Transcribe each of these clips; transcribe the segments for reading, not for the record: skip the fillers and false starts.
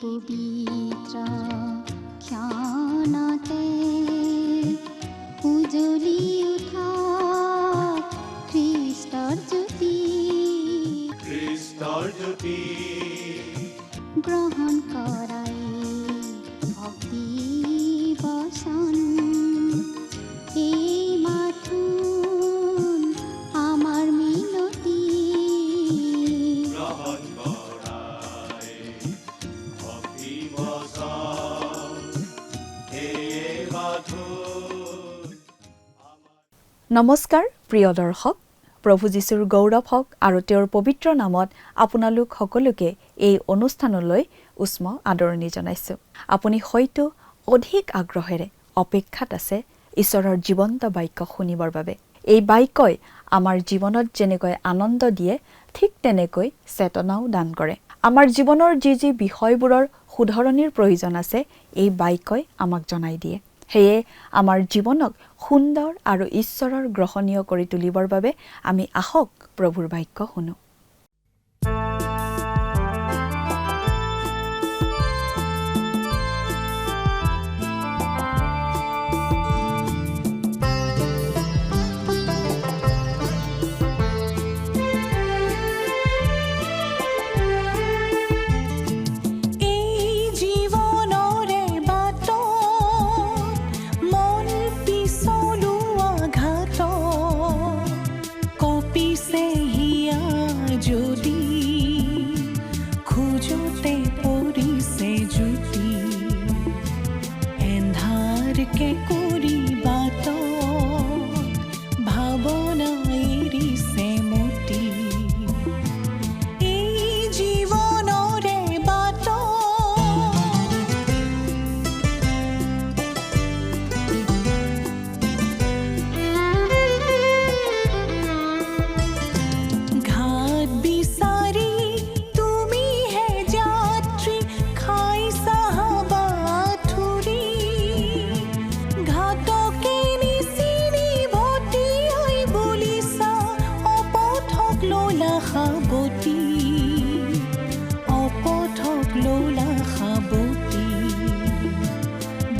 পবিত্ৰ ক্ষণতে উজ্বলি উঠা খ্ৰীষ্টৰ জ্যোতি গ্ৰহণ কৰাই ভক্তি বচন এই মাথোন আমাৰ মিনতি গ্ৰহণ কৰাই ভক্তি বচন এই মাথোন। নমস্কাৰ প্ৰিয় দৰ্শক, প্ৰভু যীশুৰ গৌৰৱ হওক আৰু তেওঁৰ পবিত্ৰ নামত আপোনালোক সকলোকে এই অনুষ্ঠানলৈ উষ্ম আদৰণি জনাইছোঁ। আপুনি হয়তো অধিক আগ্ৰহেৰে অপেক্ষাত আছে ঈশ্বৰৰ জীৱন্ত বাক্য শুনিবৰ বাবে। এই বাক্যই আমাৰ জীৱনত যেনেকৈ আনন্দ দিয়ে, ঠিক তেনেকৈ চেতনাও দান কৰে। আমাৰ জীৱনৰ যি যি বিষয়বোৰৰ শুধৰণিৰ প্ৰয়োজন আছে, এই বাক্যই আমাক জনাই দিয়ে। সেয়ে আমাৰ জীৱনক সুন্দৰ আৰু ঈশ্বৰৰ গ্ৰহণীয় কৰি তুলিবৰ বাবে আমি আহক প্ৰভুৰ বাক্য শুনো।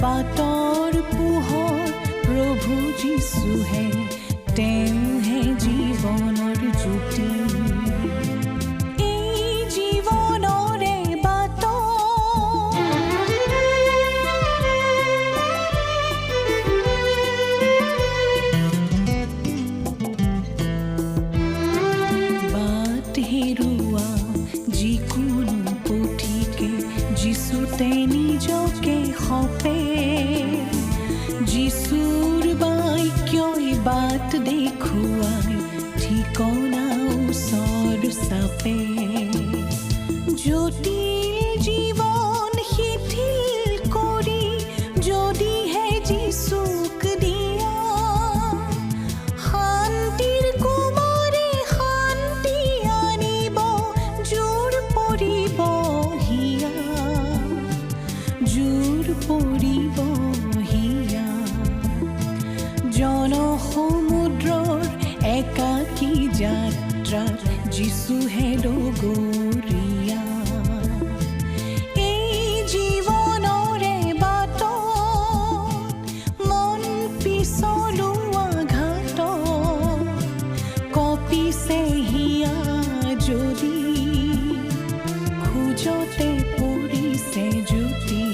বাটৰ পোহৰ প্ৰভু যীশুহে, তেওঁহে জীৱনৰ জ্যোতি। এই জীৱনৰে বাট বাট হেৰুৱা যিকোনো পথিকে যীশুতে নিজকে সপে। যিশুৰ বাক্যই বাট দেখুৱাই ঠিকনা ওচৰ চাপে। জটিল জীৱন শিথিল কৰি যদিহে যিশুক দিয়া, শান্তিৰ কোমৰে শান্তি আনিব, জোৰ পৰিব হিয়া, জোৰ পৰিব হিয়া। জনসমুদ্ৰৰ একাকী যাত্ৰাত যিশুহে ডগৰীয়া। এই জীৱনৰে বাটত মন পিছলোৱা ঘাটত কঁপিছে হিয়া যদি, খোজতে পৰিছে জ্যোতি,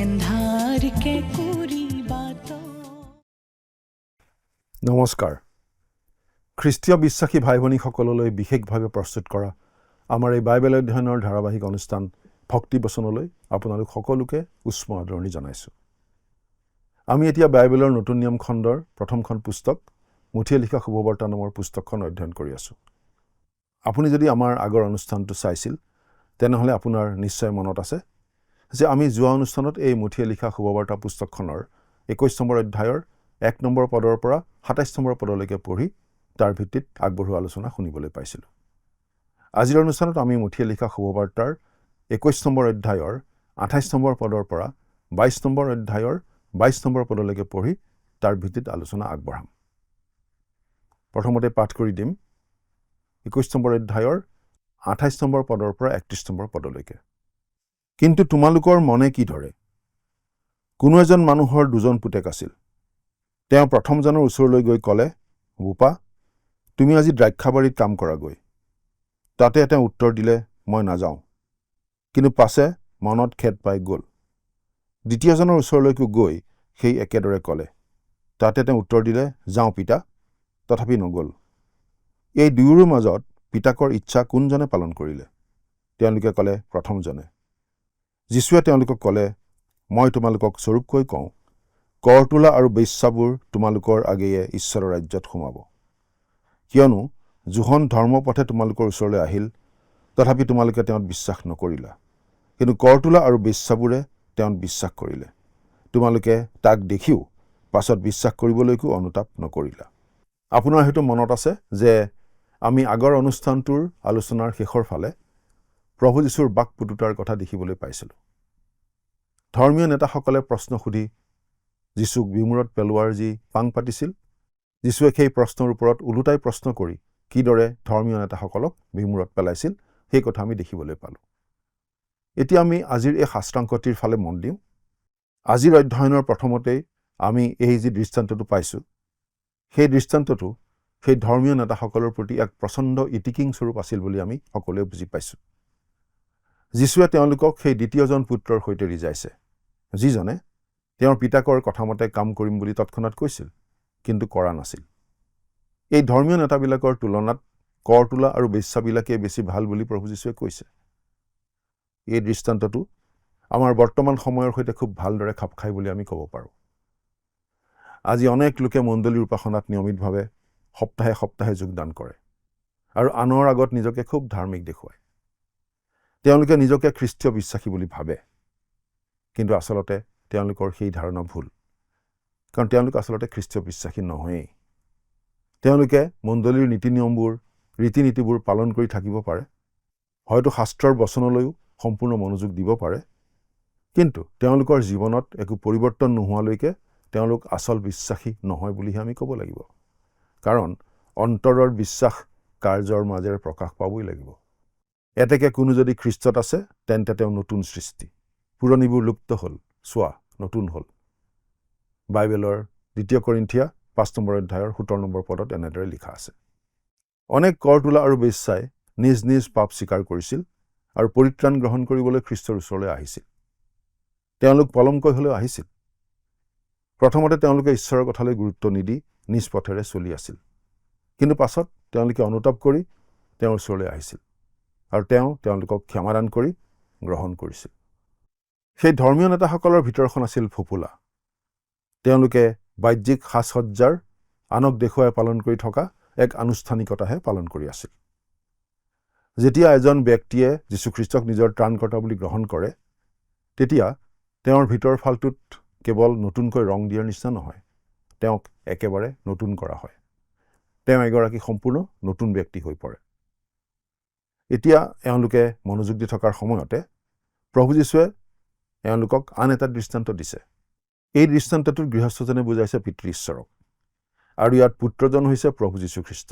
এন্ধাৰকে কৰি বাট। নমস্কাৰ। খ্ৰীষ্টীয় বিশ্বাসী ভাই ভনীসকললৈ বিশেষভাৱে প্ৰস্তুত কৰা আমাৰ এই বাইবেল অধ্যয়নৰ ধাৰাবাহিক অনুষ্ঠান ভক্তি বচনলৈ আপোনালোক সকলোকে উষ্ম আদৰণি জনাইছোঁ। আমি এতিয়া বাইবেলৰ নতুন নিয়ম খণ্ডৰ প্ৰথমখন পুস্তক মুঠিয়ে লিখা শুভবাৰ্তা নামৰ পুস্তকখন অধ্যয়ন কৰি আছোঁ। আপুনি যদি আমাৰ আগৰ অনুষ্ঠানটো চাইছিল, তেনেহ'লে আপোনাৰ নিশ্চয় মনত আছে যে আমি যোৱা অনুষ্ঠানত এই মুঠিয়ে লিখা শুভবাৰ্তা পুস্তকখনৰ 21 নম্বৰ অধ্যায়ৰ 1 নম্বৰ পদৰ পৰা 27 নম্বৰ পদলৈকে পঢ়ি তাৰ ভিত্তিত আগবঢ়োৱা আলোচনা শুনিবলৈ পাইছিলোঁ। আজিৰ অনুষ্ঠানত আমি মুঠিয়ে লিখা শুভবাৰ্তাৰ 21 নম্বৰ অধ্যায়ৰ 28 নম্বৰ পদৰ পৰা 22 নম্বৰ অধ্যায়ৰ 22 নম্বৰ পদলৈকে পঢ়ি তাৰ ভিত্তিত আলোচনা আগবঢ়াম। প্ৰথমতে পাঠ কৰি দিম 21 নম্বৰ অধ্যায়ৰ 28 নম্বৰ পদৰ পৰা 31 নম্বৰ পদলৈকে। কিন্তু তোমালোকৰ মনে কি ধৰে? কোনো এজন মানুহৰ দুজন পুতেক আছিল। তেওঁ প্ৰথমজনৰ ওচৰলৈ গৈ ক'লে, বোপা, তুমি আজি দ্ৰাক্ষাবাৰীত কাম কৰাগৈ। তাতে তেওঁ উত্তৰ দিলে, মই নাযাওঁ। কিন্তু পাছে মনত খেদ পাই গ'ল। দ্বিতীয়জনৰ ওচৰলৈকো গৈ সেই একেদৰে ক'লে। তাতে তেওঁ উত্তৰ দিলে, যাওঁ পিতা, তথাপি নগ'ল। এই দুয়োৰো মাজত পিতাকৰ ইচ্ছা কোনজনে পালন কৰিলে? তেওঁলোকে ক'লে, প্ৰথমজনে। যীশুৱে তেওঁলোকক ক'লে, মই তোমালোকক স্বৰূপকৈ কওঁ, কৰ তোলা আৰু বেশ্যাবোৰ তোমালোকৰ আগেয়ে ঈশ্বৰৰ ৰাজ্যত সোমাব। কিয়নো জোহন ধৰ্মপথে তোমালোকৰ ওচৰলৈ আহিল, তথাপি তোমালোকে তেওঁত বিশ্বাস নকৰিলা। কিন্তু কৰ তোলা আৰু বেশ্যাবোৰে তেওঁত বিশ্বাস কৰিলে। তোমালোকে তাক দেখিও পাছত বিশ্বাস কৰিবলৈকো অনুতাপ নকৰিলা। আপোনাৰ হয়তো মনত আছে যে আমি আগৰ অনুষ্ঠানটোৰ আলোচনাৰ শেষৰ ফালে প্ৰভু যীশুৰ বাকপটুতাৰ কথা দেখিবলৈ পাইছিলোঁ। ধৰ্মীয় নেতাসকলে প্ৰশ্ন সুধি যীশুক বিমূৰত পেলোৱাৰ যি পাং পাতিছিল, যীশুৱে সেই প্ৰশ্নৰ ওপৰত ওলোটাই প্ৰশ্ন কৰি কিদৰে ধৰ্মীয় নেতাসকলক বিমূৰত পেলাইছিল সেই কথা আমি দেখিবলৈ পালোঁ। এতিয়া আমি আজিৰ এই শাস্ত্ৰাংশটিৰ ফালে মন দিওঁ। আজিৰ অধ্যয়নৰ প্ৰথমতেই আমি এই যি দৃষ্টান্তটো পাইছোঁ, সেই দৃষ্টান্তটো সেই ধৰ্মীয় নেতাসকলৰ প্ৰতি এক প্ৰচণ্ড ইটিকিং স্বৰূপ আছিল বুলি আমি সকলোৱে বুজি পাইছোঁ। যীশুৱে তেওঁলোকক সেই দ্বিতীয়জন পুত্ৰৰ সৈতে ৰিজাইছে, যিজনে তেওঁৰ পিতাকৰ কথামতে কাম কৰিম বুলি তৎক্ষণাত কৈছিল, কিন্তু কৰা নাছিল। এই ধৰ্মীয় নেতাবিলাকৰ তুলনাত কৰ তোলা আৰু বেশ্যাবিলাকেই বেছি ভাল বুলি প্ৰভু যীশুৱে কৈছে। এই দৃষ্টান্তটো আমাৰ বৰ্তমান সময়ৰ সৈতে খুব ভালদৰে খাপ খায় বুলি আমি ক'ব পাৰোঁ। আজি অনেক লোকে মণ্ডলীৰ উপাসনাত নিয়মিতভাৱে সপ্তাহে সপ্তাহে যোগদান কৰে আৰু আনৰ আগত নিজকে খুব ধাৰ্মিক দেখুৱায়। তেওঁলোকে নিজকে খ্ৰীষ্টীয় বিশ্বাসী বুলি ভাবে, কিন্তু আচলতে তেওঁলোকৰ সেই ধাৰণা ভুল, কাৰণ তেওঁলোক আচলতে খ্ৰীষ্টীয় বিশ্বাসী নহয়েই। তেওঁলোকে মণ্ডলীৰ নীতি নিয়মবোৰ, ৰীতি নীতিবোৰ পালন কৰি থাকিব পাৰে, হয়তো শাস্ত্ৰৰ বচনলৈও সম্পূৰ্ণ মনোযোগ দিব পাৰে, কিন্তু তেওঁলোকৰ জীৱনত একো পৰিৱৰ্তন নোহোৱালৈকে তেওঁলোক আচল বিশ্বাসী নহয় বুলিহে আমি ক'ব লাগিব। কাৰণ অন্তৰৰ বিশ্বাস কাৰ্যৰ মাজেৰে প্ৰকাশ পাবই লাগিব। এতেকে কোনো যদি খ্ৰীষ্টত আছে, তেন্তে তেওঁ নতুন সৃষ্টি। পুৰণিবোৰ লুপ্ত হ'ল, চোৱা নতুন হ'ল। বাইবেলৰ 2 কৰিন্থিয়া 5 নম্বৰ অধ্যায়ৰ 17 নম্বৰ পদত এনেদৰে লিখা আছে। অনেক কৰ তোলা আৰু বেশ্যাই নিজ নিজ পাপ স্বীকাৰ কৰিছিল আৰু পৰিত্ৰাণ গ্ৰহণ কৰিবলৈ খ্ৰীষ্টৰ ওচৰলৈ আহিছিল। তেওঁলোক পলমকৈ হ'লেও আহিছিল। প্ৰথমতে তেওঁলোকে ঈশ্বৰৰ কথালৈ গুৰুত্ব নিদি নিজ পথেৰে চলি আছিল, কিন্তু পাছত তেওঁলোকে অনুতাপ কৰি তেওঁৰ ওচৰলৈ আহিছিল আৰু তেওঁ তেওঁলোকক ক্ষমাদান কৰি গ্ৰহণ কৰিছিল। সেই ধৰ্মীয় নেতাসকলৰ ভিতৰখন আছিল ফোপোলা। তেওঁলোকে বাহ্যিক সাজ সজ্জাৰ আনক দেখুৱাই পালন কৰি থকা এক আনুষ্ঠানিকতাহে পালন কৰি আছিল। যেতিয়া এজন ব্যক্তিয়ে যীশুখ্ৰীষ্টক নিজৰ ত্ৰাণকৰ্তা বুলি গ্ৰহণ কৰে, তেতিয়া তেওঁৰ ভিতৰ ফালটোত কেৱল নতুনকৈ ৰং দিয়াৰ নিচিনা নহয়, তেওঁক একেবাৰে নতুন কৰা হয়। তেওঁ এগৰাকী সম্পূৰ্ণ নতুন ব্যক্তি হৈ পৰে। এতিয়া এওঁলোকে মনোযোগ দি থকাৰ সময়তে প্ৰভু যীশুৱে এওঁলোকক আন এটা দৃষ্টান্ত দিছে। এই দৃষ্টান্তটোত গৃহস্থজনে বুজাইছে পিতৃ ঈশ্বৰক, আৰু ইয়াত পুত্ৰজন হৈছে প্ৰভু যীশুখ্ৰীষ্ট।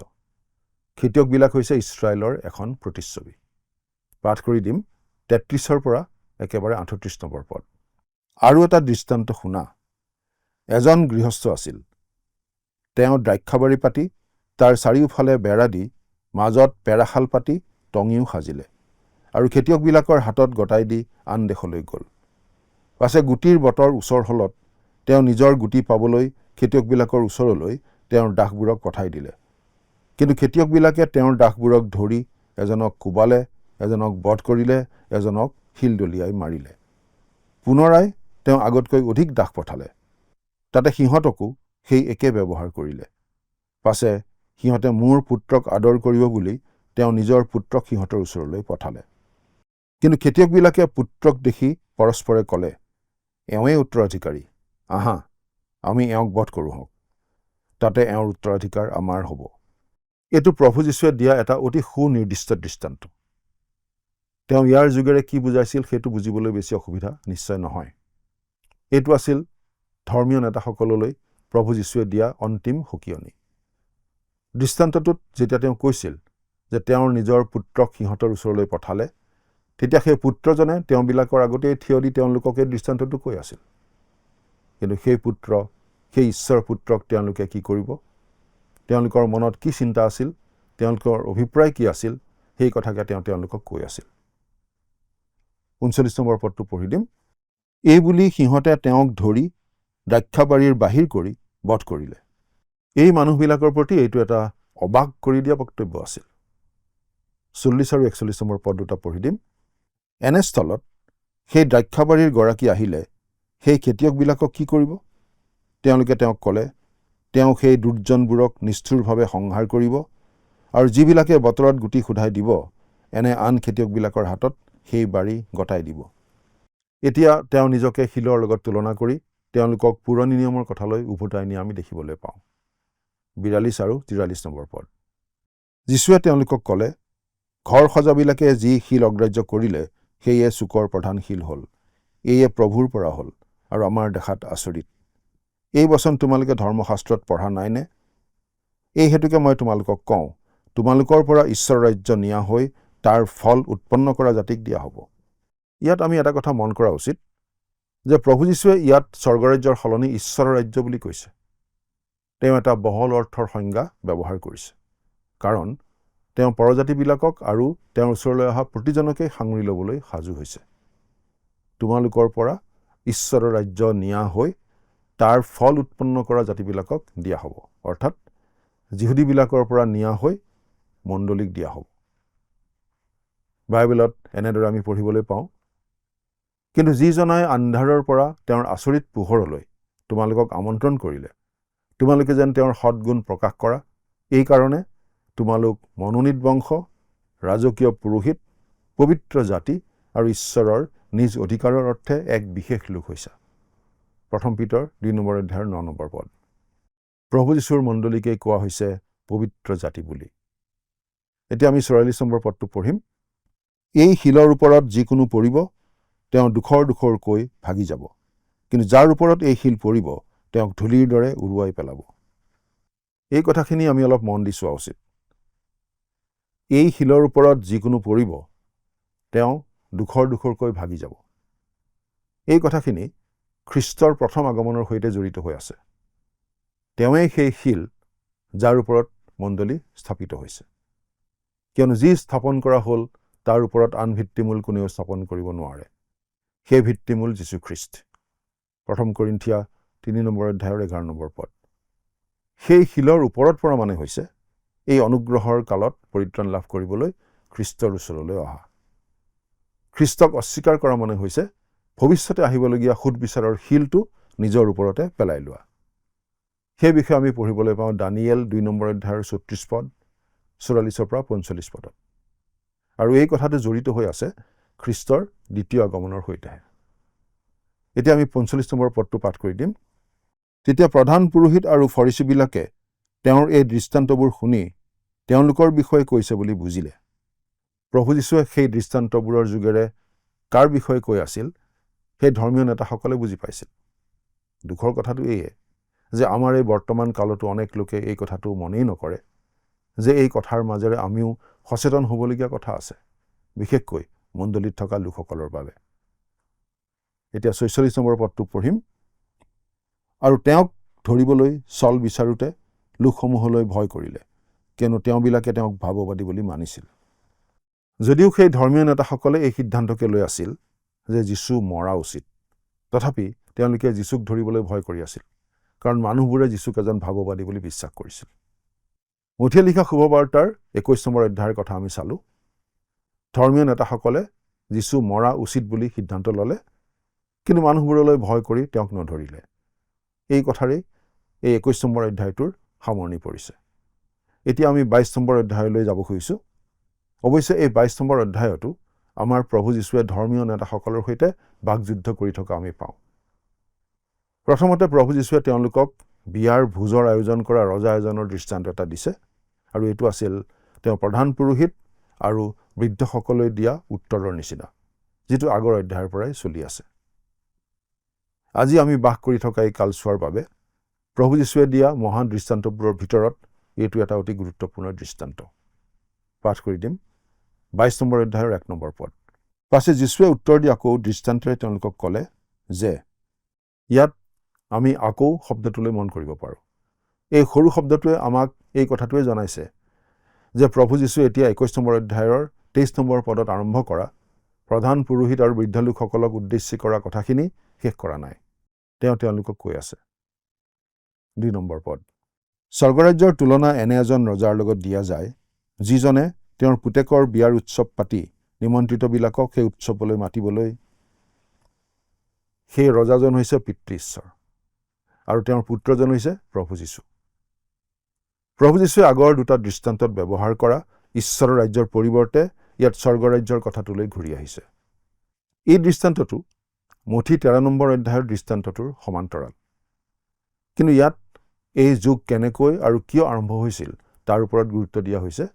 খেতিয়কবিলাক হৈছে ইছৰাইলৰ এখন প্ৰতিচ্ছবি। পাঠ কৰি দিম 33 পৰা একেবাৰে 38 নম্বৰ পদ। আৰু এটা দৃষ্টান্ত শুনা। এজন গৃহস্থ আছিল। তেওঁ দ্ৰাক্ষাবাৰী পাতি তাৰ চাৰিওফালে বেৰা দি মাজত পেৰাশাল পাতি টঙিও সাজিলে আৰু খেতিয়কবিলাকৰ হাতত গতাই দি আন দেশলৈ গ'ল। পাছে গুটিৰ বতৰ ওচৰ হলত তেওঁ নিজৰ গুটি পাবলৈ খেতিয়কবিলাকৰ ওচৰলৈ তেওঁৰ দাসবোৰক পঠাই দিলে। কিন্তু খেতিয়কবিলাকে তেওঁৰ দাসবোৰক ধৰি এজনক কোবালে, এজনক বধ কৰিলে, এজনক শিল দলিয়াই মাৰিলে। পুনৰাই তেওঁ আগতকৈ অধিক দাস পঠালে। তাতে সিহঁতকো সেই একে ব্যৱহাৰ কৰিলে। পাছে সিহঁতে মোৰ পুত্ৰক আদৰ কৰিব বুলি তেওঁ নিজৰ পুত্ৰক সিহঁতৰ ওচৰলৈ পঠালে। কিন্তু খেতিয়কবিলাকে পুত্ৰক দেখি পৰস্পৰে ক'লে, এওঁৱেই উত্তৰাধিকাৰী, আহা আমি এওঁক বধ কৰোঁ হওক, তাতে এওঁৰ উত্তৰাধিকাৰ আমাৰ হ'ব। এইটো প্ৰভু যীশুৱে দিয়া এটা অতি সুনিৰ্দিষ্ট দৃষ্টান্ত। তেওঁ ইয়াৰ যোগেৰে কি বুজাইছিল সেইটো বুজিবলৈ বেছি অসুবিধা নিশ্চয় নহয়। এইটো আছিল ধৰ্মীয় নেতাসকললৈ প্ৰভু যীশুৱে দিয়া অন্তিম সকিয়নি। দৃষ্টান্তটোত যেতিয়া তেওঁ কৈছিল যে তেওঁৰ নিজৰ পুত্ৰক সিহঁতৰ ওচৰলৈ পঠালে, তেতিয়া সেই পুত্ৰজনে তেওঁবিলাকৰ আগতেই থিয় দি তেওঁলোকক এই দৃষ্টান্তটো কৈ আছিল। কিন্তু সেই পুত্ৰ, সেই ঈশ্বৰ পুত্ৰক তেওঁলোকে কি কৰিব, তেওঁলোকৰ মনত কি চিন্তা আছিল, তেওঁলোকৰ অভিপ্ৰায় কি আছিল, সেই কথাকে তেওঁলোকক কৈ আছিল। 39 নম্বৰ পদটো পঢ়ি দিম। এই বুলি সিহঁতে তেওঁক ধৰি দ্ৰাক্ষাবাৰীৰ বাহিৰ কৰি বধ কৰিলে। এই মানুহবিলাকৰ প্ৰতি এইটো এটা অবাক কৰি দিয়া বক্তব্য আছিল। 40 আৰু 41 নম্বৰ পদ দুটা পঢ়ি দিম। এনেস্থলত সেই দ্ৰাক্ষাবাৰীৰ গৰাকী আহিলে সেই খেতিয়কবিলাকক কি কৰিব? তেওঁলোকে তেওঁক ক'লে, তেওঁ সেই দুৰ্জনবোৰক নিষ্ঠুৰভাৱে সংহাৰ কৰিব আৰু যিবিলাকে বতৰত গুটি সোধাই দিব, এনে আন খেতিয়কবিলাকৰ হাতত সেই বাৰী গতাই দিব। এতিয়া তেওঁ নিজকে শিলৰ লগত তুলনা কৰি তেওঁলোকক পুৰণি নিয়মৰ কথালৈ উভতাই নিয়া আমি দেখিবলৈ পাওঁ। 42 আৰু 43 নম্বৰ পদ। যীশুৱে তেওঁলোকক ক'লে, ঘৰ সজাবিলাকে যি শিল অগ্ৰাহ্য কৰিলে, সেয়ে চুকৰ প্ৰধান শিল হ'ল। এয়ে প্ৰভুৰ পৰা হ'ল আৰু আমাৰ দেখাত আচৰিত। এই বচন তোমালোকে ধৰ্মশাস্ত্ৰত পঢ়া নাইনে? এই হেতুকে মই তোমালোকক কওঁ, তোমালোকৰ পৰা ঈশ্বৰ ৰাজ্য নিয়া হৈ তাৰ ফল উৎপন্ন কৰা জাতিক দিয়া হ'ব। ইয়াত আমি এটা কথা মন কৰা উচিত যে প্ৰভু যীশুৱে ইয়াত স্বৰ্গৰাজ্যৰ সলনি ঈশ্বৰৰ ৰাজ্য বুলি কৈছে। তেওঁ এটা বহল অৰ্থৰ সংজ্ঞা ব্যৱহাৰ কৰিছে, কাৰণ তেওঁ পৰজাতিবিলাকক আৰু তেওঁৰ ওচৰলৈ অহা প্ৰতিজনকে সাঙুৰি ল'বলৈ সাজু হৈছে। তোমালোকৰ পৰা ঈশ্বৰৰ ৰাজ্য নিয়া হৈ তাৰ ফল উৎপন্ন কৰা জাতিবিলাকক দিয়া হ'ব, অৰ্থাৎ যিহুদীবিলাকৰ পৰা নিয়া হৈ মণ্ডলীক দিয়া হ'ব। বাইবেলত এনেদৰে আমি পঢ়িবলৈ পাওঁ, কিন্তু যিজনাই আন্ধাৰৰ পৰা তেওঁৰ আচৰিত পোহৰলৈ তোমালোকক আমন্ত্ৰণ কৰিলে, তোমালোকে যেন তেওঁৰ সৎগুণ প্ৰকাশ কৰা, এই কাৰণে তোমালোক মনোনীত বংশ, ৰাজকীয় পুৰোহিত, পবিত্ৰ জাতি আৰু ঈশ্বৰৰ নিজ অধিকাৰৰ অৰ্থে এক বিশেষ লোক হৈছা। 1 পিতৰ 2 নম্বৰ অধ্যায়ৰ 9 নম্বৰ পদ। প্ৰভু যীশুৰ মণ্ডলীকে কোৱা হৈছে পবিত্ৰ জাতি বুলি। এতিয়া আমি 44 নম্বৰ পদটো পঢ়িম। এই শিলৰ ওপৰত যিকোনো পৰিব, তেওঁ দুখৰকৈ ভাগি যাব, কিন্তু যাৰ ওপৰত এই শিল পৰিব, তেওঁক ধূলিৰ দৰে উৰুৱাই পেলাব। এই কথাখিনি আমি অলপ মন দি চোৱা উচিত। এই শিলৰ ওপৰত যিকোনো পৰিব, তেওঁ দুখৰকৈ ভাগি যাব। এই কথাখিনি খ্ৰীষ্টৰ প্ৰথম আগমনৰ সৈতে জড়িত হৈ আছে। তেওঁৱেই সেই শিল যাৰ ওপৰত মণ্ডলী স্থাপিত হৈছে, কিয়নো যি স্থাপন কৰা হ'ল তাৰ ওপৰত আন ভিত্তিমূল কোনেও স্থাপন কৰিব নোৱাৰে। সেই ভিত্তিমূল যীশুখ্ৰীষ্ট। 1 কৰিন্থিয়া 3 নম্বৰ অধ্যায়ৰ 11 নম্বৰ পদ। সেই শিলৰ ওপৰত পৰা মানে হৈছে এই অনুগ্ৰহৰ কালত পৰিত্ৰাণ লাভ কৰিবলৈ খ্ৰীষ্টৰ ওচৰলৈ অহা। খ্ৰীষ্টক অস্বীকাৰ কৰা মানে হৈছে ভৱিষ্যতে আহিবলগীয়া সুদবিচাৰৰ শিলটো নিজৰ ওপৰতে পেলাই লোৱা। সেই বিষয়ে আমি পঢ়িবলৈ পাওঁ দানিয়েল 2 নম্বৰ অধ্যায়ৰ 34 পদ, 44 পৰা 45 পদত। আৰু এই কথাটো জড়িত হৈ আছে খ্ৰীষ্টৰ দ্বিতীয় আগমনৰ সৈতে। এতিয়া আমি 45 নম্বৰ পদটো পাঠ কৰি দিম। তেতিয়া প্ৰধান পুৰোহিত আৰু ফৰিচীবিলাকে তেওঁৰ এই দৃষ্টান্তবোৰ শুনি তেওঁলোকৰ বিষয়ে কৈছে বুলি বুজিলে। প্ৰভু যীশুৱে সেই দৃষ্টান্তবোৰৰ যোগেৰে কাৰ বিষয়ে কৈ আছিল, সেই ধৰ্মীয় নেতাসকলে বুজি পাইছিল। দুখৰ কথাটো এয়ে যে আমাৰ এই বৰ্তমান কালতো অনেক লোকে এই কথাটো মনেই নকৰে যে এই কথাৰ মাজেৰে আমিও সচেতন হ'বলগীয়া কথা আছে, বিশেষকৈ মণ্ডলীত থকা লোকসকলৰ বাবে। এতিয়া 46 নম্বৰ পদটো পঢ়িম। আৰু তেওঁক ধৰিবলৈ চল বিচাৰোঁতে লোকসমূহলৈ ভয় কৰিলে, কিয়নো তেওঁবিলাকে তেওঁক ভাৱবাদী বুলি মানিছিল। যদিও সেই ধৰ্মীয় নেতাসকলে এই সিদ্ধান্তকে লৈ আছিল যে যীশু মৰা উচিত, তথাপি তেওঁলোকে যীশুক ধৰিবলৈ ভয় কৰি আছিল, কাৰণ মানুহবোৰে যীশুক এজন ভাৱবাদী বুলি বিশ্বাস কৰিছিল। মথিয়ে লিখা শুভবাৰ্তাৰ 21 নম্বৰ অধ্যায়ৰ কথা আমি চালোঁ। ধৰ্মীয় নেতাসকলে যীশু মৰা উচিত বুলি সিদ্ধান্ত ল'লে, কিন্তু মানুহবোৰলৈ ভয় কৰি তেওঁক নধৰিলে। এই কথাৰেই এই 21 নম্বৰ অধ্যায়টোৰ সামৰণি পৰিছে। এতিয়া আমি 22 নম্বৰ অধ্যায়লৈ যাব খুজিছোঁ। অৱশ্যে এই 22 নম্বৰ অধ্যায়তো আমাৰ প্ৰভু যীশুৱে ধৰ্মীয় নেতাসকলৰ সৈতে বাকযুদ্ধ কৰি থকা আমি পাওঁ। প্ৰথমতে প্ৰভু যীশুৱে তেওঁলোকক বিয়াৰ ভোজৰ আয়োজন কৰা ৰজা এজনৰ দৃষ্টান্ত এটা দিছে, আৰু এইটো আছিল তেওঁ প্ৰধান পুৰোহিত আৰু বৃদ্ধসকললৈ দিয়া উত্তৰৰ নিচিনা, যিটো আগৰ অধ্যায়ৰ পৰাই চলি আছে। আজি আমি বাস কৰি থকা এই কালছোৱাৰ বাবে প্ৰভু যীশুৱে দিয়া মহান দৃষ্টান্তবোৰৰ ভিতৰত এইটো এটা অতি গুৰুত্বপূৰ্ণ দৃষ্টান্ত। পাঠ কৰি দিম 22 নম্বৰ অধ্যায়ৰ 1 নম্বৰ পদ। পাছে যীশুৱে উত্তৰ দি আকৌ দৃষ্টান্তেৰে তেওঁলোকক ক'লে যে ইয়াত আমি আকৌ শব্দটোলৈ মন কৰিব পাৰোঁ। এই সৰু শব্দটোৱে আমাক এই কথাটোৱে জনাইছে যে প্ৰভু যীশু এতিয়া 21 নম্বৰ অধ্যায়ৰ 23 নম্বৰ পদত আৰম্ভ কৰা প্ৰধান পুৰোহিত আৰু বৃদ্ধ লোকসকলক উদ্দেশ্য কৰা কথাখিনি শেষ কৰা নাই। তেওঁলোকক কৈ আছে 2 নম্বৰ পদ, স্বৰ্গৰাজ্যৰ তুলনা এনে এজন ৰজাৰ লগত দিয়া যায় যিজনে তেওঁৰ পুতেকৰ বিয়াৰ উৎসৱ পাতি নিমন্ত্ৰিতবিলাকক সেই উৎসৱলৈ মাতিবলৈ। সেই ৰজাজন হৈছে পিতৃ ঈশ্বৰ আৰু তেওঁৰ পুত্ৰজন হৈছে প্ৰভু যীশু। প্ৰভু যীশুৱে আগৰ দুটা দৃষ্টান্তত ব্যৱহাৰ কৰা ঈশ্বৰৰ ৰাজ্যৰ পৰিৱৰ্তে ইয়াত স্বৰ্গৰাজ্যৰ কথাটোলৈ ঘূৰি আহিছে। এই দৃষ্টান্তটো মঠি 13 নম্বৰ অধ্যায়ৰ দৃষ্টান্তটোৰ সমান্তৰাল, কিন্তু ইয়াত এই যুগ কেনেকৈ আৰু কিয় আৰম্ভ হৈছিল তাৰ ওপৰত গুৰুত্ব দিয়া হৈছে,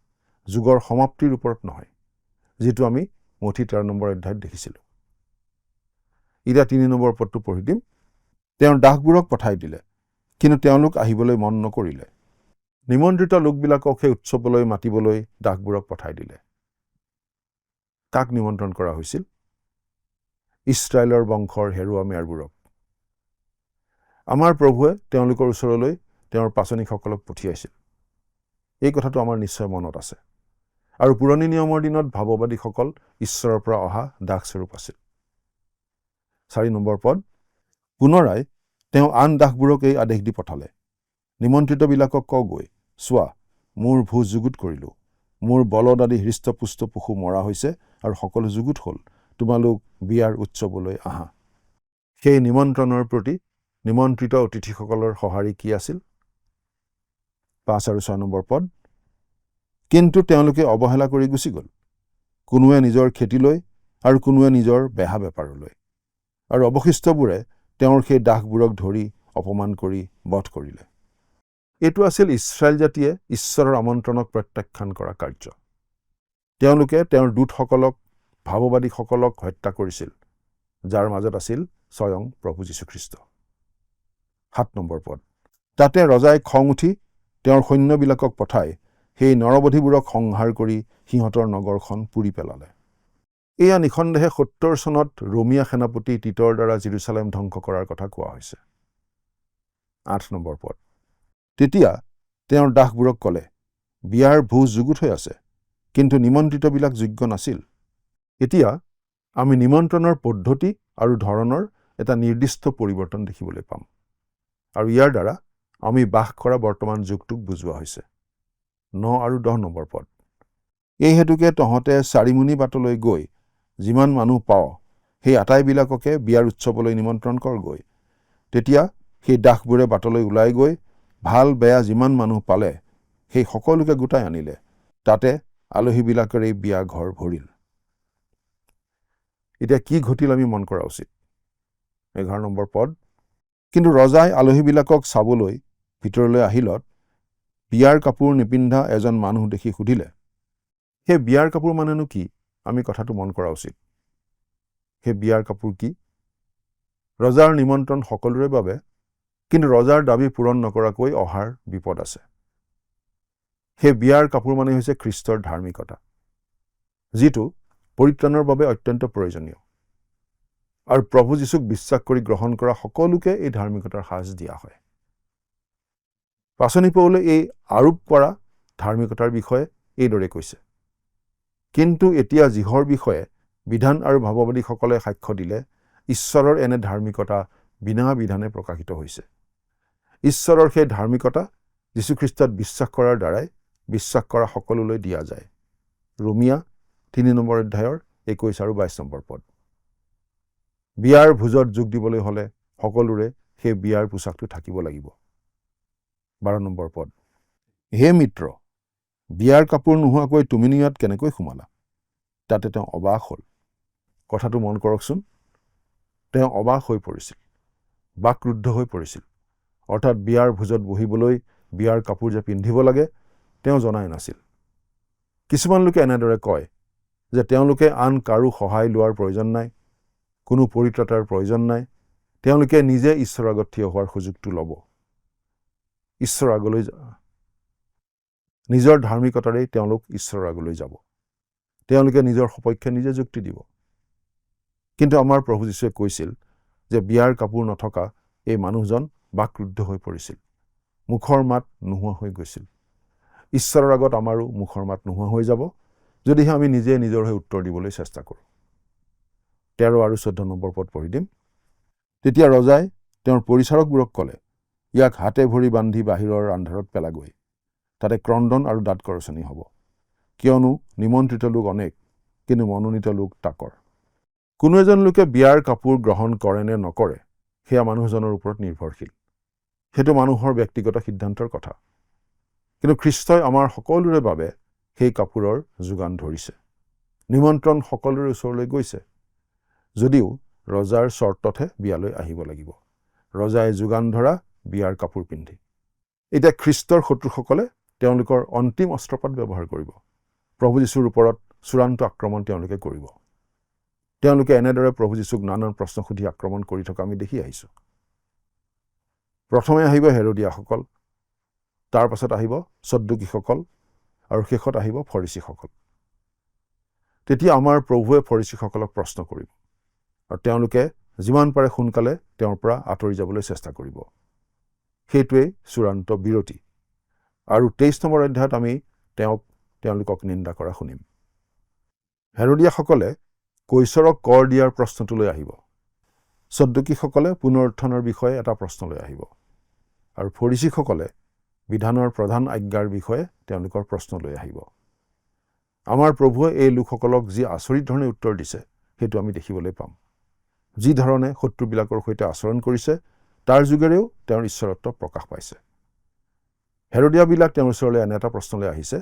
যুগৰ সমাপ্তিৰ ওপৰত নহয়, যিটো আমি মঠি 13 নম্বৰ অধ্যায়ত দেখিছিলোঁ। এতিয়া 3 নম্বৰ পদটো পঢ়ি দিম। তেওঁৰ দাসবোৰক পঠাই দিলে, কিন্তু তেওঁলোক আহিবলৈ মন নকৰিলে। নিমন্ত্ৰিত লোকবিলাকক সেই উৎসৱলৈ মাতিবলৈ দাসবোৰক পঠাই দিলে। কাক নিমন্ত্ৰণ কৰা হৈছিল? ইছৰাইলৰ বংশৰ হেৰুৱা মেয়াৰবোৰক। আমাৰ প্ৰভুৱে তেওঁলোকৰ ওচৰলৈ তেওঁৰ পাচনিকসকলক পঠিয়াইছিল। এই কথাটো আমাৰ নিশ্চয় মনত আছে। আৰু পুৰণি নিয়মৰ দিনত ভাৱবাদীসকল ঈশ্বৰৰ পৰা অহা দাসস্বৰূপ আছিল। 4 নম্বৰ পদ, পুনৰাই তেওঁ আন দাসবোৰক এই আদেশ দি পঠালে, নিমন্ত্ৰিতবিলাকক কওঁগৈ, চোৱা, মোৰ ভোজ যুগুত কৰিলোঁ, মোৰ বলদ আদি হৃষ্টপুষ্ট পশু মৰা হৈছে আৰু সকলো যুগুত হ'ল, তোমালোক বিয়াৰ উৎসৱলৈ আহা। সেই নিমন্ত্ৰণৰ প্ৰতি নিমন্ত্ৰিত অতিথিসকলৰ সঁহাৰি কি আছিল? 5 আৰু 6 নম্বৰ পদ, কিন্তু তেওঁলোকে অৱহেলা কৰি গুচি গ'ল, কোনোৱে নিজৰ খেতিলৈ আৰু কোনোৱে নিজৰ বেহা বেপাৰলৈ, আৰু অৱশিষ্টবোৰে তেওঁৰ সেই দাসবোৰক ধৰি অপমান কৰি বধ কৰিলে। এইটো আছিল ইছৰাইল জাতিয়ে ঈশ্বৰৰ আমন্ত্ৰণক প্ৰত্যাখ্যান কৰা কাৰ্য। তেওঁলোকে তেওঁৰ দূতসকলক, ভাৱবাদীসকলক হত্যা কৰিছিল, যাৰ মাজত আছিল স্বয়ং প্ৰভু যীশুখ্ৰীষ্ট। 7 নম্বৰ পদ, তাতে ৰজাই খং উঠি তেওঁৰ সৈন্যবিলাকক পঠাই সেই নৰবধীবোৰক সংহাৰ কৰি সিহঁতৰ নগৰখন পুৰি পেলালে। এয়া নিঃসন্দেহে 70 চনত ৰোমিয়া সেনাপতি তীতৰ দ্বাৰা জেৰুচালেম ধ্বংস কৰাৰ কথা কোৱা হৈছে। 8 নম্বৰ পদ, তেতিয়া তেওঁৰ দাসবোৰক ক'লে, বিয়াৰ ভোজ যুগুত হৈ আছে, কিন্তু নিমন্ত্ৰিতবিলাক যোগ্য নাছিল। এতিয়া আমি নিমন্ত্ৰণৰ পদ্ধতি আৰু ধৰণৰ এটা নিৰ্দিষ্ট পৰিৱৰ্তন দেখিবলৈ পাম, আৰু ইয়াৰ দ্বাৰা আমি বাস কৰা বৰ্তমান যুগটোক বুজোৱা হৈছে। 9 আৰু 10 নম্বৰ পদ, এই হেতুকে তহঁতে চাৰিমুনি বাটলৈ গৈ যিমান মানুহ পাৱ সেই আটাইবিলাককে বিয়াৰ উৎসৱলৈ নিমন্ত্ৰণ কৰগৈ। তেতিয়া সেই দাসবোৰে বাটলৈ ওলাই গৈ ভাল বেয়া যিমান মানুহ পালে সেই সকলোকে গোটাই আনিলে, তাতে আলহীবিলাকেৰে বিয়া ঘৰ ভৰিল। এতিয়া কি ঘটিল আমি মন কৰা উচিত। 11 নম্বৰ পদ, কিন্তু ৰজাই আলহীবিলাকক চাবলৈ ভিতৰলৈ আহিলত বিয়াৰ কাপোৰ নিপিন্ধা এজন মানুহ দেখি সুধিলে। সেই বিয়াৰ কাপোৰ মানেনো কি? আমি কথাটো মন কৰা উচিত। সেই বিয়াৰ কাপোৰ কি? ৰজাৰ নিমন্ত্ৰণ সকলোৰে বাবে, কিন্তু ৰজাৰ দাবী পূৰণ নকৰাকৈ অহাৰ বিপদ আছে। সেই বিয়াৰ কাপোৰ মানে হৈছে খ্ৰীষ্টৰ ধাৰ্মিকতা, যিটো পৰিত্ৰাণৰ বাবে অত্যন্ত প্ৰয়োজনীয়, আৰু প্ৰভু যীশুক বিশ্বাস কৰি গ্ৰহণ কৰা সকলোকে এই ধাৰ্মিকতাৰ সাজ দিয়া হয়। পাচনি পৌলে এই আৰোপ কৰা ধাৰ্মিকতাৰ বিষয়ে এইদৰে কৈছে, কিন্তু এতিয়া যিহৰ বিষয়ে বিধান আৰু ভাৱবাদীসকলে সাক্ষ্য দিলে, ঈশ্বৰৰ এনে ধাৰ্মিকতা বিনা বিধানে প্ৰকাশিত হৈছে। ঈশ্বৰৰ সেই ধাৰ্মিকতা যীশুখ্ৰীষ্টত বিশ্বাস কৰাৰ দ্বাৰাই বিশ্বাস কৰা সকলোলৈ দিয়া যায়। ৰোমিয়া 3 নম্বৰ অধ্যায়ৰ 21 আৰু 22 নম্বৰ পদ। বিয়াৰ ভোজত যোগ দিবলৈ হ'লে সকলোৰে সেই বিয়াৰ পোছাকটো থাকিব লাগিব। 12 নম্বৰ পদ, হে মিত্ৰ, বিয়াৰ কাপোৰ নোহোৱাকৈ তুমি ইয়াত কেনেকৈ সোমালা? তাতে তেওঁ অবাক হ'ল। কথাটো মন কৰকচোন, তেওঁ অবাক হৈ পৰিছিল, বাকৰুদ্ধ হৈ পৰিছিল। অৰ্থাৎ বিয়াৰ ভোজত বহিবলৈ বিয়াৰ কাপোৰ যে পিন্ধিব লাগে তেওঁ জনাই নাছিল। কিছুমান লোকে এনেদৰে কয় যে তেওঁলোকে আন কাৰো সহায় লোৱাৰ প্ৰয়োজন নাই, কোনো পৰিত্ৰাতাৰ প্ৰয়োজন নাই, তেওঁলোকে নিজে ঈশ্বৰৰ আগত থিয় হোৱাৰ সুযোগটো ল'ব। ঈশ্বৰৰ আগলৈ নিজৰ ধাৰ্মিকতাৰেই তেওঁলোক ঈশ্বৰৰ আগলৈ যাব। তেওঁলোকে নিজৰ সপক্ষে নিজে যুক্তি দিব। কিন্তু আমাৰ প্ৰভু যীশুৱে কৈছিল যে বিয়াৰ কাপোৰ নথকা এই মানুহজন বাক্ৰুদ্ধ হৈ পৰিছিল, মুখৰ মাত নোহোৱা হৈ গৈছিল। ঈশ্বৰৰ আগত আমাৰো মুখৰ মাত নোহোৱা হৈ যাব যদিহে আমি নিজে নিজৰ হৈ উত্তৰ দিবলৈ চেষ্টা কৰোঁ। 13 আৰু 14 নম্বৰ পদ পঢ়ি দিম। তেতিয়া ৰজাই তেওঁৰ পৰিচাৰকবোৰক ক'লে, ইয়াক হাতে ভৰি বান্ধি বাহিৰৰ আন্ধাৰত পেলাগৈ, তাতে ক্ৰন্দন আৰু দাঁত কৰচনি হ'ব, কিয়নো নিমন্ত্ৰিত লোক অনেক কিন্তু মনোনীত লোক তাকৰ। কোনো এজন লোকে বিয়াৰ কাপোৰ গ্ৰহণ কৰে নে নকৰে সেয়া মানুহজনৰ ওপৰত নিৰ্ভৰশীল। সেইটো মানুহৰ ব্যক্তিগত সিদ্ধান্তৰ কথা। কিন্তু খ্ৰীষ্টই আমাৰ সকলোৰে বাবে সেই কাপোৰৰ যোগান ধৰিছে। নিমন্ত্ৰণ সকলোৰে ওচৰলৈ গৈছে, যদিও ৰজাৰ চৰ্ততহে বিয়ালৈ আহিব লাগিব, ৰজাই যোগান ধৰা বিয়াৰ কাপোৰ পিন্ধি। এতিয়া খ্ৰীষ্টৰ শত্ৰুসকলে তেওঁলোকৰ অন্তিম অস্ত্ৰপাত ব্যৱহাৰ কৰিব। প্ৰভু যীশুৰ ওপৰত চূড়ান্ত আক্ৰমণ তেওঁলোকে কৰিব। তেওঁলোকে এনেদৰে প্ৰভু যীশুক নানান প্ৰশ্ন সুধি আক্ৰমণ কৰি থকা আমি দেখি আহিছোঁ। প্ৰথমে আহিব হেৰোদিয়াসকল, তাৰ পাছত আহিব সদ্দুকীসকল আৰু শেষত আহিব ফৰিচীসকল। তেতিয়া আমাৰ প্ৰভুৱে ফৰিচীসকলক প্ৰশ্ন কৰিব আৰু তেওঁলোকে যিমান পাৰে সোনকালে তেওঁৰ পৰা আঁতৰি যাবলৈ চেষ্টা কৰিব। সেইটোৱেই চূড়ান্ত বিৰতি। আৰু 23 নম্বৰ অধ্যায়ত আমি তেওঁলোকক নিন্দা কৰা শুনিম। হেৰোদিয়াসকলে কৈশৰক কৰ দিয়াৰ প্ৰশ্নটোলৈ আহিব, সদ্দুকীসকলে পুনৰুত্থানৰ বিষয়ে এটা প্ৰশ্নলৈ আহিব আৰু ফৰিচীসকলে বিধানৰ প্ৰধান আজ্ঞাৰ বিষয়ে তেওঁলোকৰ প্ৰশ্নলৈ আহিব। আমাৰ প্ৰভুৱে এই লোকসকলক যি আচৰিত ধৰণে উত্তৰ দিছে সেইটো আমি দেখিবলৈ পাম। যি ধৰণে শত্ৰুবিলাকৰ সৈতে আচৰণ কৰিছে তাৰ যোগেৰেও তেওঁৰ ঈশ্বৰত্ব প্ৰকাশ পাইছে। হেৰোদিয়াবিলাক তেওঁৰ ওচৰলৈ এনে এটা প্ৰশ্নলৈ আহিছে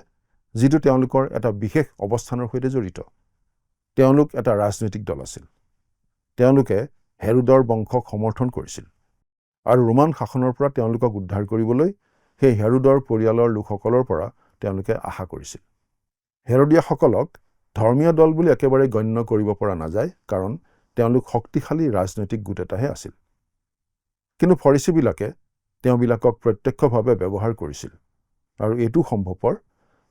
যিটো তেওঁলোকৰ এটা বিশেষ অৱস্থানৰ সৈতে জড়িত। তেওঁলোক এটা ৰাজনৈতিক দল আছিল। তেওঁলোকে হেৰোদৰ বংশক সমৰ্থন কৰিছিল আৰু ৰোমান শাসনৰ পৰা তেওঁলোকক উদ্ধাৰ কৰিবলৈ সেই হেৰোদৰ পৰিয়ালৰ লোকসকলৰ পৰা তেওঁলোকে আশা কৰিছিল। হেৰোদিয়াসকলক ধৰ্মীয় দল বুলি একেবাৰে গণ্য কৰিব পৰা নাযায়, কাৰণ তেওঁলোক শক্তিশালী ৰাজনৈতিক গোট এটাহে আছিল। কিন্তু ফৰিচীবিলাকে তেওঁবিলাকক প্ৰত্যক্ষভাৱে ব্যৱহাৰ কৰিছিল আৰু এইটো সম্ভৱপৰ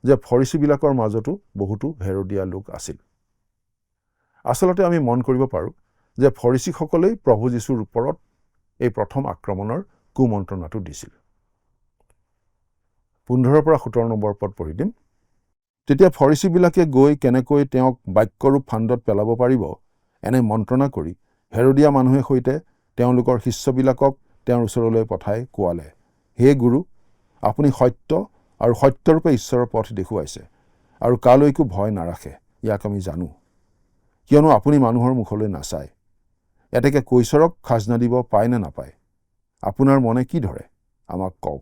যে ফৰিচীবিলাকৰ মাজতো বহুতো হেৰোদিয়া লোক আছিল। আচলতে আমি মন কৰিব পাৰোঁ যে ফৰিচীসকলেই প্ৰভু যীশুৰ ওপৰত এই প্ৰথম আক্ৰমণৰ কুমন্ত্ৰণাটো দিছিল। 15 পৰা 17 নম্বৰ পদ পঢ়ি দিম। তেতিয়া ফৰিচীবিলাকে গৈ কেনেকৈ তেওঁক বাক্যৰূপ ফান্দত পেলাব পাৰিব এনে মন্ত্ৰণা কৰি হেৰোদিয়া মানুহে সৈতে তেওঁলোকৰ শিষ্যবিলাকক তেওঁৰ ওচৰলৈ পঠাই কোৱালে, হে গুৰু, আপুনি সত্য আৰু সত্যৰূপে ঈশ্বৰৰ পথ দেখুৱাইছে আৰু কালৈকো ভয় নাৰাখে, ইয়াক আমি জানো, কিয়নো আপুনি মানুহৰ মুখলৈ নাচায়। এতেকে কৈশৰক খাজনা দিব পায় নে নাপায়? আপোনাৰ মনে কি ধৰে? আমাক কওক।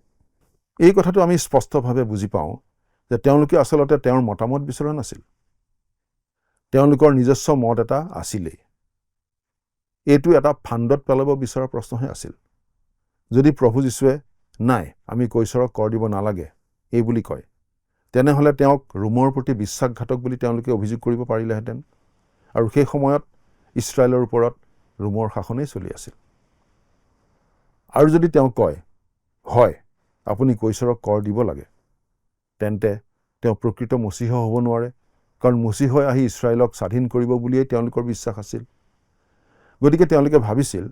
এই কথাটো আমি স্পষ্টভাৱে বুজি পাওঁ যে তেওঁলোকে আচলতে তেওঁৰ মতামত বিচৰা নাছিল। তেওঁলোকৰ নিজস্ব মত এটা আছিলেই। এইটো এটা ফান্দত পেলাব বিচৰা প্ৰশ্নহে আছিল। যদি প্ৰভু যীশুৱে নাই, আমি কৈশৰক কৰ দিব নালাগে এই বুলি কয়, তেনেহ'লে তেওঁক ৰোমৰ প্ৰতি বিশ্বাসঘাতক বুলি তেওঁলোকে অভিযোগ কৰিব পাৰিলেহেঁতেন। আৰু সেই সময়ত ইছৰাইলৰ ওপৰত ৰোমৰ শাসনেই চলি আছিল। আৰু যদি তেওঁ কয়, হয় আপুনি কৈশৰক কৰ দিব লাগে, তেন্তে তেওঁ প্ৰকৃত মচীহ হ'ব নোৱাৰে, কাৰণ মচীহই আহি ইছৰাইলক স্বাধীন কৰিব বুলিয়েই তেওঁলোকৰ বিশ্বাস আছিল। গতিকে তেওঁলোকে ভাবিছিল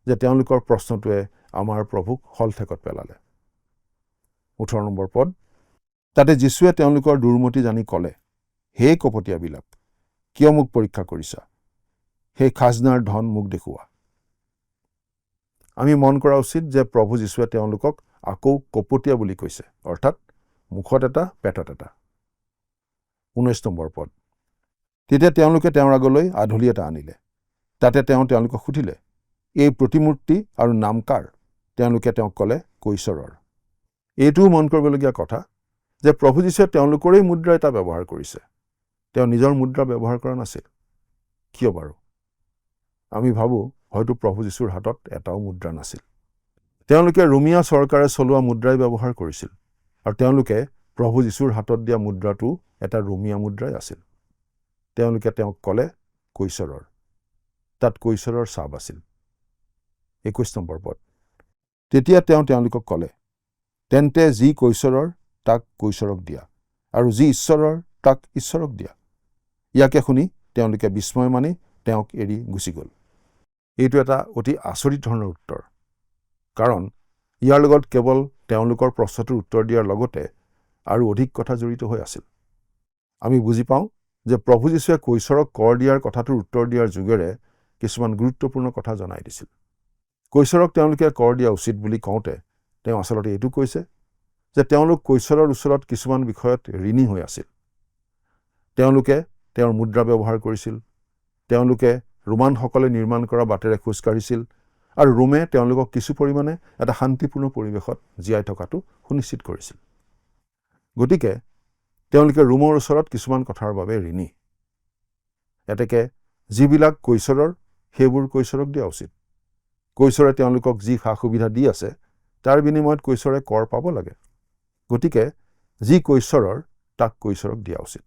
যে তেওঁলোকৰ প্ৰশ্নটোৱে আমাৰ প্ৰভুক হলঠেকত পেলালে। 18 নম্বৰ পদ। তাতে যীশুৱে তেওঁলোকৰ দুৰ্মতি জানি ক'লে, হে কপটীয়াবিলাক, কিয় মোক পৰীক্ষা কৰিছা? সেই খাজনাৰ ধন মোক দেখুওৱা। আমি মন কৰা উচিত যে প্ৰভু যীশুৱে তেওঁলোকক আকৌ কপটীয়া বুলি কৈছে, অৰ্থাৎ মুখত এটা পেটত এটা। 19 নম্বৰ পদ। তেতিয়া তেওঁলোকে তেওঁৰ আগলৈ আধলি এটা আনিলে। তাতে তেওঁলোকক সুধিলে, এই প্ৰতিমূৰ্তি আৰু নাম কাৰ? তেওঁলোকে তেওঁক ক'লে, কৈশৰৰ। এইটোও মন কৰিবলগীয়া কথা যে প্ৰভু যীশুৱে তেওঁলোকৰেই মুদ্ৰা এটা ব্যৱহাৰ কৰিছে। তেওঁ নিজৰ মুদ্ৰা ব্যৱহাৰ কৰা নাছিল। কিয় বাৰু? আমি ভাবোঁ হয়তো প্ৰভু যীশুৰ হাতত এটাও মুদ্ৰা নাছিল। তেওঁলোকে ৰোমিয়া চৰকাৰে চলোৱা মুদ্ৰাই ব্যৱহাৰ কৰিছিল আৰু তেওঁলোকে প্ৰভু যীশুৰ হাতত দিয়া মুদ্ৰাটো এটা ৰোমিয়া মুদ্ৰাই আছিল। তেওঁলোকে তেওঁক ক'লে, কৈশৰৰ। তাত কৈশৰৰ ছাপ আছিল। 21 নম্বৰ পদ। তেতিয়া তেওঁলোকক ক'লে, তেন্তে যি কৈশৰৰ তাক কৈশৰক দিয়া আৰু যি ঈশ্বৰৰ তাক ঈশ্বৰক দিয়া। ইয়াকে শুনি তেওঁলোকে বিস্ময় মানি তেওঁক এৰি গুচি গ'ল। এইটো এটা অতি আচৰিত ধৰণৰ উত্তৰ, কাৰণ ইয়াৰ লগত কেৱল তেওঁলোকৰ প্ৰশ্নটোৰ উত্তৰ দিয়াৰ লগতে আৰু অধিক কথা জড়িত হৈ আছিল। আমি বুজি পাওঁ যে প্ৰভু যীশুৱে কৈশৰক কৰ দিয়াৰ কথাটোৰ উত্তৰ দিয়াৰ যোগেৰে কিছুমান গুৰুত্বপূৰ্ণ কথা জনাই দিছিল। কৈশৰক তেওঁলোকে কৰ দিয়া উচিত বুলি কওঁতে তেওঁ আচলতে এইটো কৈছে যে তেওঁলোক কৈশৰৰ ওচৰত কিছুমান বিষয়ত ঋণী হৈ আছিল। তেওঁলোকে তেওঁৰ মুদ্ৰা ব্যৱহাৰ কৰিছিল, তেওঁলোকে ৰোমানসকলে নিৰ্মাণ কৰা বাটেৰে খোজ কাঢ়িছিল আৰু ৰোমে তেওঁলোকক কিছু পৰিমাণে এটা শান্তিপূৰ্ণ পৰিৱেশত জীয়াই থকাটো সুনিশ্চিত কৰিছিল। গতিকে তেওঁলোকে ৰোমৰ ওচৰত কিছুমান কথাৰ বাবে ঋণী। এতেকে যিবিলাক কৈশৰৰ সেইবোৰ কৈশৰক দিয়া উচিত। কৈশৰে তেওঁলোকক যি সা সুবিধা দি আছে তাৰ বিনিময়ত কৈশৰে কৰ পাব লাগে। গতিকে যি কৈশৰৰ তাক কৈশৰক দিয়া উচিত।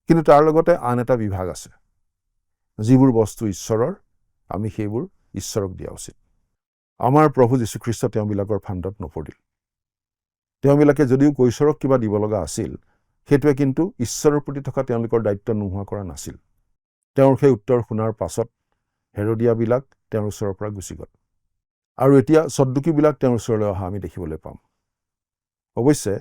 কিন্তু তাৰ লগতে আন এটা বিভাগ আছে। যিবোৰ বস্তু ঈশ্বৰৰ আমি সেইবোৰ ঈশ্বৰক দিয়া উচিত। আমাৰ প্ৰভু যীশুখ্ৰীষ্ট তেওঁবিলাকৰ ফাণ্ডত নপৰিল। তেওঁবিলাকে যদিও কৈশৰক কিবা দিব লগা আছিল, সেইটোৱে কিন্তু ঈশ্বৰৰ প্ৰতি থকা তেওঁলোকৰ দায়িত্ব নোহোৱা কৰা নাছিল। তেওঁৰ সেই উত্তৰ শুনাৰ পাছত হেৰদিয়াবিলাক তেওঁৰ ওচৰৰ পৰা গুচি গ'ল আৰু এতিয়া সদ্দুকীবিলাক তেওঁৰ ওচৰলৈ অহা আমি দেখিবলৈ পাম। অৱশ্যে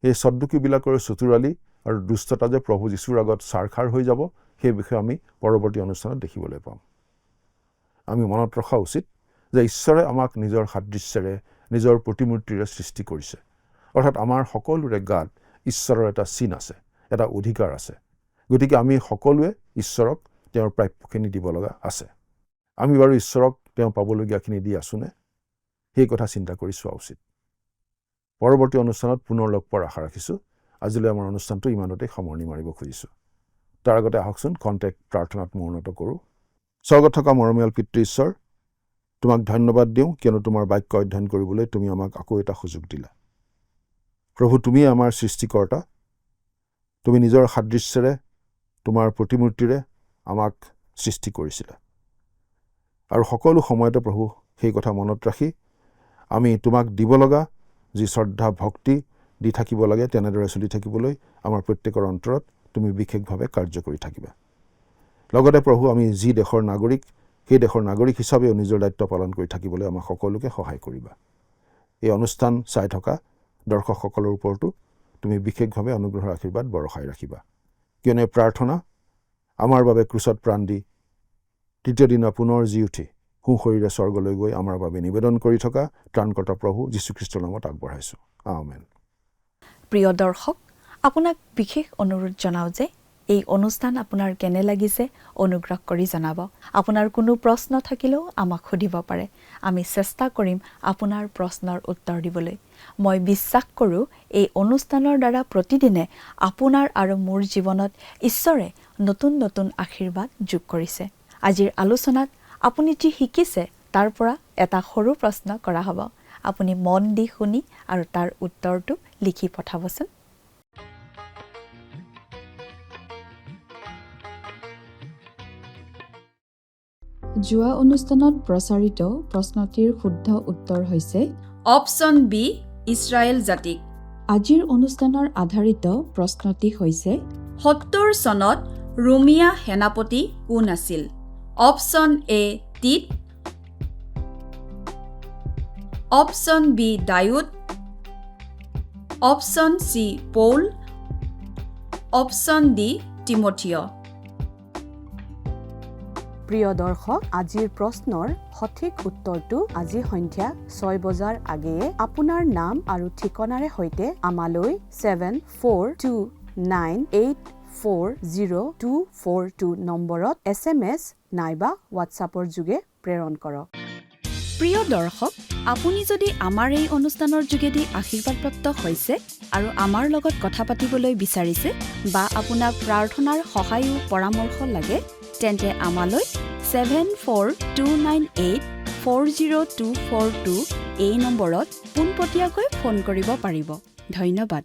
এই সদ্দুকীবিলাকৰ চতুৰালি আৰু দুষ্টতা যে প্ৰভু যীশুৰ আগত ছাৰখাৰ হৈ যাব, সেই বিষয়ে আমি পৰৱৰ্তী অনুষ্ঠানত দেখিবলৈ পাম। আমি মনত ৰখা উচিত যে ঈশ্বৰে আমাক নিজৰ সাদৃশ্যেৰে, নিজৰ প্ৰতিমূৰ্তিৰে সৃষ্টি কৰিছে। অৰ্থাৎ আমাৰ সকলোৰে গাত ঈশ্বৰৰ এটা চিন আছে, এটা অধিকাৰ আছে। গতিকে আমি সকলোৱে ঈশ্বৰক তেওঁৰ প্ৰাপ্যখিনি দিব লগা আছে। আমি বাৰু ঈশ্বৰক তেওঁ পাবলগীয়াখিনি দি আছোনে, সেই কথা চিন্তা কৰি চোৱা উচিত। পৰৱৰ্তী অনুষ্ঠানত পুনৰ লগ পোৱাৰ আশা ৰাখিছোঁ। আজিলৈ আমাৰ অনুষ্ঠানটো ইমানতে সামৰণি মাৰিব খুজিছোঁ। তাৰ আগতে আহকচোন কণ্টেক্ট প্ৰাৰ্থনাত মৌনত কৰোঁ। স্বৰ্গত থকা মৰমীয়াল পিতৃ ঈশ্বৰ, তোমাক ধন্যবাদ দিওঁ, কিয়নো তোমাৰ বাক্য অধ্যয়ন কৰিবলৈ তুমি আমাক আকৌ এটা সুযোগ দিলা। প্ৰভু, তুমিয়ে আমাৰ সৃষ্টিকৰ্তা। তুমি নিজৰ সাদৃশ্যেৰে, তোমাৰ প্ৰতিমূৰ্তিৰে আমাক সৃষ্টি কৰিছিলা। আৰু সকলো সময়তে প্ৰভু সেই কথা মনত ৰাখি আমি তোমাক দিব লগা যি শ্ৰদ্ধা ভক্তি দি থাকিব লাগে, তেনেদৰে চলি থাকিবলৈ আমাৰ প্ৰত্যেকৰ অন্তৰত তুমি বিশেষভাৱে কাৰ্য কৰি থাকিবা। লগতে প্ৰভু, আমি যি দেশৰ নাগৰিক, সেই দেশৰ নাগৰিক হিচাপেও নিজৰ দায়িত্ব পালন কৰি থাকিবলৈ আমাক সকলোকে সহায় কৰিবা। এই অনুষ্ঠান চাই থকা দৰ্শকসকলৰ ওপৰতো তুমি বিশেষভাৱে অনুগ্ৰহৰ আশীৰ্বাদ বৰষাই ৰাখিবা, কিয়নো এই প্ৰাৰ্থনা আমাৰ বাবে ক্ৰুচত প্ৰাণ দি তৃতীয় দিনা পুনৰ জি উঠি সুশৰীৰে স্বৰ্গলৈ গৈ আমাৰ বাবে নিবেদন কৰি থকা ত্ৰাণকৰ্তা প্ৰভু যীশুখ্ৰীষ্টৰ নামত আগবঢ়াইছোঁ। আমেন। প্ৰিয় দৰ্শক, আপোনাক বিশেষ অনুৰোধ জনাওঁ যে এই অনুষ্ঠান আপোনাৰ কেনে লাগিছে অনুগ্ৰহ কৰি জনাব। আপোনাৰ কোনো প্ৰশ্ন থাকিলেও আমাক সুধিব পাৰে। আমি চেষ্টা কৰিম আপোনাৰ প্ৰশ্নৰ উত্তৰ দিবলৈ। মই বিশ্বাস কৰোঁ এই অনুষ্ঠানৰ দ্বাৰা প্ৰতিদিনে আপোনাৰ আৰু মোৰ জীৱনত ঈশ্বৰে নতুন নতুন আশীৰ্বাদ যোগ কৰিছে। আজিৰ আলোচনাত আপুনি যি শিকিছে তাৰ পৰা এটা সৰু প্ৰশ্ন কৰা হ'ব। আপুনি মন দি শুনি আৰু তাৰ উত্তৰটো লিখি পঠাবচোন। যোৱা অনুষ্ঠানত প্ৰচাৰিত প্ৰশ্নটিৰ শুদ্ধ উত্তৰ হৈছে অপশ্যন বি, ইছৰাইল জাতিক। আজিৰ অনুষ্ঠানৰ আধাৰিত প্ৰশ্নটি হৈছে ৭০ চনত ৰোমিয়া সেনাপতি কোন আছিল? অপশ্যন এ টিট, অপশ্যন বি ডায়ুদ, অপশ্যন চি পৌল, অপশ্যন ডি টিমথিয়। প্ৰিয় দৰ্শক, আজিৰ প্ৰশ্নৰ সঠিক উত্তৰটো আজি সন্ধিয়া ৬ বজাৰ আগেয়ে আপোনাৰ নাম আৰু ঠিকনাৰে সৈতে আমালৈ 7429840242 নম্বৰত SMS নাইবা হোৱাটছআপৰ যোগে প্ৰেৰণ কৰক। প্ৰিয় দৰ্শক, আপুনি যদি আমাৰ এই অনুষ্ঠানৰ যোগেদি আশীৰ্বাদপ্ৰাপ্ত হৈছে আৰু আমাৰ লগত কথা পাতিবলৈ বিচাৰিছে বা আপোনাক প্ৰাৰ্থনাৰ সহায়ো পৰামৰ্শ লাগে, তেন্তে আমালৈ 7429840242 এই নম্বৰত পোনপটীয়াকৈ ফোন কৰিব পাৰিব। ধন্যবাদ।